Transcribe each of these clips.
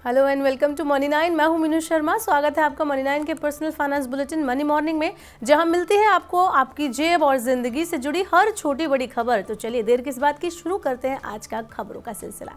Hello and welcome to money 9। मैं हूं मीनू शर्मा। स्वागत है आपका मनी 9 के personal finance bulletin money morning में, जहां मिलती है आपको आपकी जेब और जिंदगी से जुड़ी हर छोटी बड़ी खबर। तो चलिए देर किस बात की, शुरू करते हैं आज का खबरों का सिलसिला।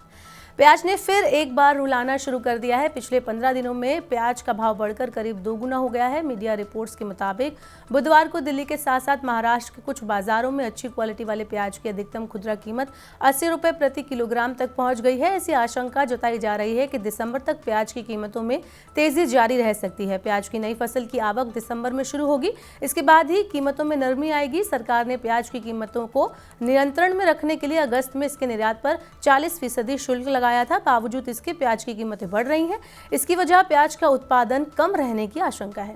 प्याज ने फिर एक बार रुलाना शुरू कर दिया है। पिछले 15 दिनों में प्याज का भाव बढ़कर करीब दोगुना हो गया है। मीडिया रिपोर्ट्स के मुताबिक बुधवार को दिल्ली के साथ साथ महाराष्ट्र के कुछ बाजारों में अच्छी क्वालिटी वाले प्याज की अधिकतम खुदरा कीमत 80 रुपये प्रति किलोग्राम तक पहुंच गई है। ऐसी आशंका जताई जा रही है कि दिसंबर तक प्याज की कीमतों में तेजी जारी रह सकती है। प्याज की नई फसल की आवक दिसंबर में शुरू होगी, इसके बाद ही कीमतों में नरमी आएगी। सरकार ने प्याज की कीमतों को नियंत्रण में रखने के लिए अगस्त में इसके निर्यात पर 40% शुल्क लगाया था। बावजूद इसके प्याज की कीमतें बढ़ रही हैं। इसकी वजह प्याज का उत्पादन कम रहने की आशंका है।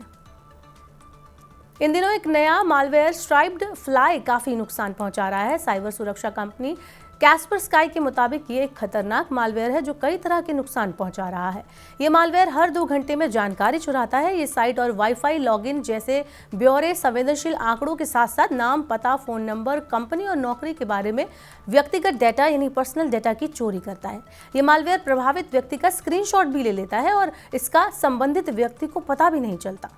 इन दिनों एक नया मालवेयर स्ट्राइप्ड फ्लाई काफी नुकसान पहुंचा रहा है। साइबर सुरक्षा कंपनी कैस्परस्काई के मुताबिक ये एक खतरनाक मालवेयर है जो कई तरह के नुकसान पहुंचा रहा है। ये मालवेयर हर 2 घंटे में जानकारी चुराता है। ये साइट और वाईफाई लॉगिन जैसे ब्यौरे, संवेदनशील आंकड़ों के साथ साथ नाम, पता, फोन नंबर, कंपनी और नौकरी के बारे में व्यक्तिगत डेटा यानी पर्सनल डेटा की चोरी करता है। ये मालवेयर प्रभावित व्यक्ति का स्क्रीनशॉट भी ले लेता है और इसका संबंधित व्यक्ति को पता भी नहीं चलता।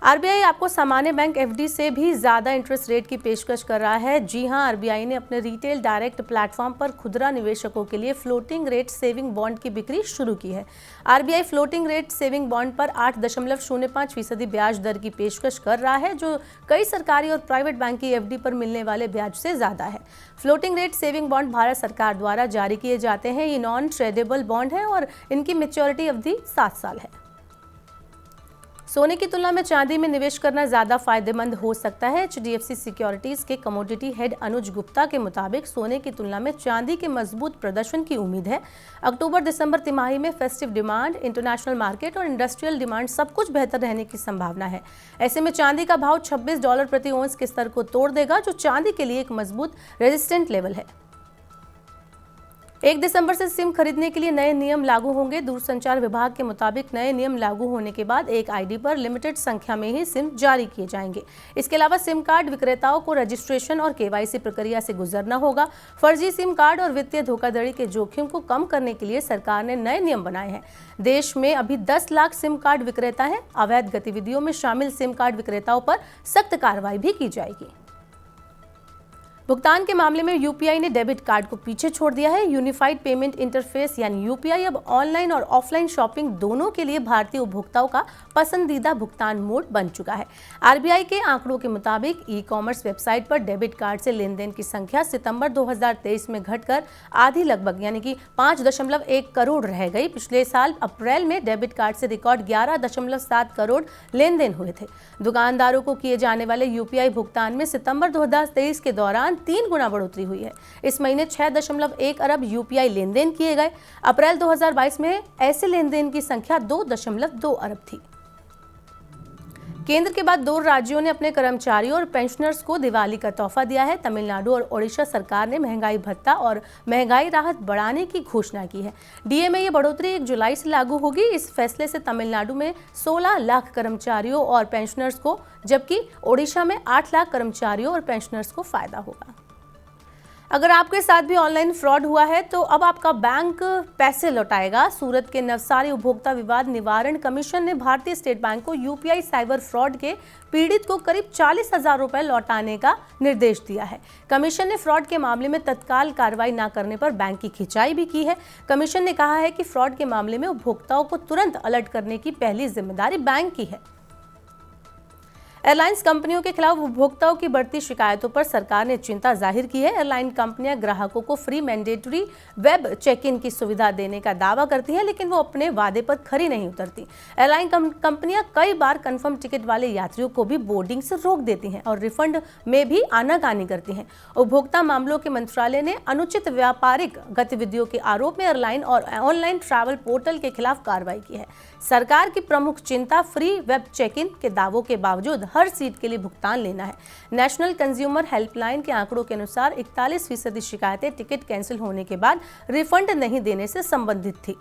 आरबीआई आपको सामान्य बैंक एफडी से भी ज्यादा इंटरेस्ट रेट की पेशकश कर रहा है। जी हां, आरबीआई ने अपने रिटेल डायरेक्ट प्लेटफॉर्म पर खुदरा निवेशकों के लिए फ्लोटिंग रेट सेविंग बॉन्ड की बिक्री शुरू की है। RBI floating rate saving bond पर 8.05% ब्याज दर की पेशकश कर रहा है, जो कई सरकारी और प्राइवेट बैंक की एफडी पर मिलने वाले ब्याज से ज्यादा है। Floating rate saving bond Bharat सरकार द्वारा जारी किए जाते हैं। ये नॉन ट्रेडेबल बॉन्ड है और इनकी मैच्योरिटी अवधि 7 साल है। सोने की तुलना में चांदी में निवेश करना ज्यादा फायदेमंद हो सकता है। एचडीएफसी सिक्योरिटीज के कमोडिटी हेड अनुज गुप्ता के मुताबिक सोने की तुलना में चांदी के मजबूत प्रदर्शन की उम्मीद है। अक्टूबर-दिसंबर तिमाही में फेस्टिव डिमांड, इंटरनेशनल मार्केट और इंडस्ट्रियल डिमांड सब कुछ बेहतर रहने की संभावना है। ऐसे में चांदी का भाव $26 प्रति औंस के स्तर को तोड़ देगा, जो चांदी के लिए एक मजबूत रेजिस्टेंट लेवल है। 1 दिसंबर से सिम खरीदने के लिए नए नियम लागू होंगे। दूरसंचार विभाग के मुताबिक नए नियम लागू होने के बाद एक आईडी पर लिमिटेड संख्या में ही सिम जारी किए जाएंगे। इसके अलावा सिम कार्ड विक्रेताओं को रजिस्ट्रेशन और केवाईसी प्रक्रिया से गुजरना होगा। फर्जी सिम कार्ड और वित्तीय धोखाधड़ी के जोखिम को कम करने के लिए सरकार ने नए नियम बनाए हैं। देश में अभी 10 लाख सिम कार्ड विक्रेता हैं। अवैध गतिविधियों में शामिल सिम कार्ड विक्रेताओं पर सख्त कार्रवाई भी की जाएगी। भुगतान के मामले में यूपीआई ने डेबिट कार्ड को पीछे छोड़ दिया है। यूनिफाइड पेमेंट इंटरफेस यानी यूपीआई अब ऑनलाइन और ऑफलाइन शॉपिंग दोनों के लिए भारतीय उपभोक्ताओं का पसंदीदा भुगतान मोड बन चुका है। आरबीआई के आंकड़ों के मुताबिक ई कॉमर्स वेबसाइट पर डेबिट कार्ड से लेन देन की संख्या सितंबर 2023 में घटकर आधी लगभग यानी कि 5.1 करोड़ रह गई। पिछले साल अप्रैल में डेबिट कार्ड से रिकॉर्ड 11.7 करोड़ लेन देन हुए थे। दुकानदारों को किए जाने वाले यूपीआई भुगतान में सितंबर 2023 के दौरान 3 गुना बढ़ोतरी हुई है। इस महीने 6.1 अरब यूपीआई लेन देन किए गए। अप्रैल 2022 में ऐसे लेन देन की संख्या 2.2 अरब थी। केंद्र के बाद 2 राज्यों ने अपने कर्मचारियों और पेंशनर्स को दिवाली का तोहफा दिया है। तमिलनाडु और ओडिशा सरकार ने महंगाई भत्ता और महंगाई राहत बढ़ाने की घोषणा की है। डीए में ये बढ़ोतरी 1 जुलाई से लागू होगी। इस फैसले से तमिलनाडु में 16 लाख कर्मचारियों और पेंशनर्स को, जबकि ओडिशा में 8 लाख कर्मचारियों और पेंशनर्स को फायदा होगा। अगर आपके साथ भी ऑनलाइन फ्रॉड हुआ है तो अब आपका बैंक पैसे लौटाएगा। सूरत के नवसारी उपभोक्ता विवाद निवारण कमीशन ने भारतीय स्टेट बैंक को यूपीआई साइबर फ्रॉड के पीड़ित को करीब 40,000 रुपए लौटाने का निर्देश दिया है। कमीशन ने फ्रॉड के मामले में तत्काल कार्रवाई न करने पर बैंक की खिंचाई भी की है। कमीशन ने कहा है कि फ्रॉड के मामले में उपभोक्ताओं को तुरंत अलर्ट करने की पहली जिम्मेदारी बैंक की है। एयरलाइंस कंपनियों के खिलाफ उपभोक्ताओं की बढ़ती शिकायतों पर सरकार ने चिंता जाहिर की है। एयरलाइन कंपनियां ग्राहकों को free mandatory web check in की सुविधा देने का दावा करती हैं, लेकिन वो अपने वादे पर खरी नहीं उतरती। एयरलाइन कंपनियां कई बार कंफर्म टिकट वाले यात्रियों को भी बोर्डिंग से रोक देती हैं और रिफंड में भी आनाकानी करती हैं। उपभोक्ता मामलों के मंत्रालय ने अनुचित व्यापारिक गतिविधियों के आरोप में एयरलाइन और ऑनलाइन ट्रैवल पोर्टल के खिलाफ कार्रवाई की है। सरकार की प्रमुख चिंता फ्री वेब चेक इन के दावों के बावजूद हर सीट के लिए भुगतान लेना है। नेशनल कंज्यूमर हेल्पलाइन के आंकड़ों के अनुसार 41% शिकायतें टिकट कैंसिल होने के बाद रिफंड नहीं देने से संबंधित थी।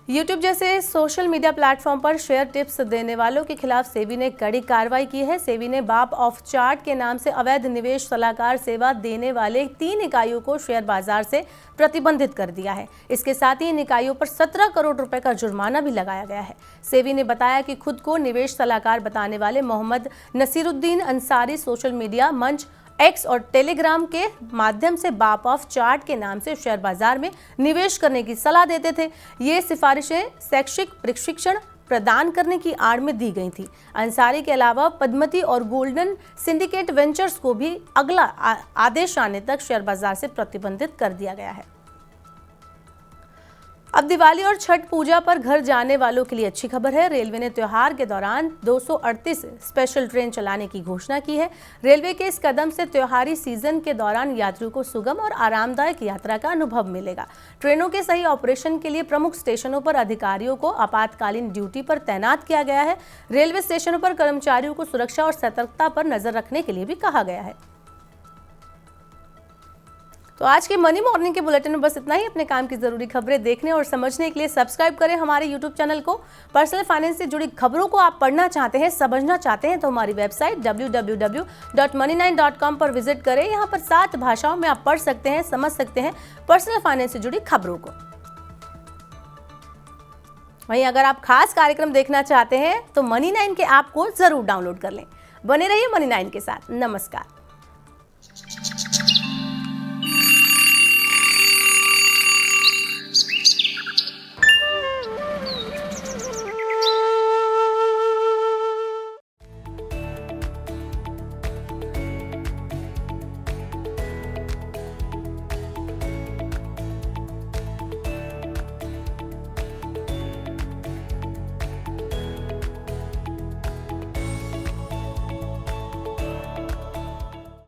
यूट्यूब जैसे सोशल मीडिया प्लेटफॉर्म पर शेयर टिप्स देने वालों के खिलाफ सेबी ने कड़ी कार्रवाई की है। सेबी ने बाप ऑफ चार्ट के नाम से अवैध निवेश सलाहकार सेवा देने वाले 3 इकाइयों को शेयर बाजार से प्रतिबंधित कर दिया है। इसके साथ ही इन इकाइयों पर 17 करोड़ रुपए का जुर्माना भी लगाया गया है। सेबी ने बताया कि खुद को निवेश सलाहकार बताने वाले मोहम्मद नसीरुद्दीन अंसारी सोशल मीडिया मंच एक्स और टेलीग्राम के माध्यम से बाप ऑफ चार्ट के नाम से शेयर बाजार में निवेश करने की सलाह देते थे। ये सिफारिशें शैक्षिक प्रशिक्षण प्रदान करने की आड़ में दी गई थी। अंसारी के अलावा पद्मती और गोल्डन सिंडिकेट वेंचर्स को भी अगला आदेश आने तक शेयर बाजार से प्रतिबंधित कर दिया गया है। अब दिवाली और छठ पूजा पर घर जाने वालों के लिए अच्छी खबर है। रेलवे ने त्योहार के दौरान 238 स्पेशल ट्रेन चलाने की घोषणा की है। रेलवे के इस कदम से त्योहारी सीजन के दौरान यात्रियों को सुगम और आरामदायक यात्रा का अनुभव मिलेगा। ट्रेनों के सही ऑपरेशन के लिए प्रमुख स्टेशनों पर अधिकारियों को आपातकालीन ड्यूटी पर तैनात किया गया है। रेलवे स्टेशनों पर कर्मचारियों को सुरक्षा और सतर्कता पर नजर रखने के लिए भी कहा गया है। तो आज के मनी मॉर्निंग के बुलेटिन में बस इतना ही। अपने काम की जरूरी खबरें देखने और समझने के लिए सब्सक्राइब करें हमारे यूट्यूब चैनल को। पर्सनल फाइनेंस से जुड़ी खबरों को आप पढ़ना चाहते हैं, समझना चाहते हैं तो हमारी वेबसाइट www.money9.com पर विजिट करें। यहाँ पर 7 भाषाओं में आप पढ़ सकते हैं, समझ सकते हैं पर्सनल फाइनेंस से जुड़ी खबरों को। वहीं अगर आप खास कार्यक्रम देखना चाहते हैं तो मनी 9 के ऐप को जरूर डाउनलोड कर लें। बने रहिए मनी 9 के साथ। नमस्कार।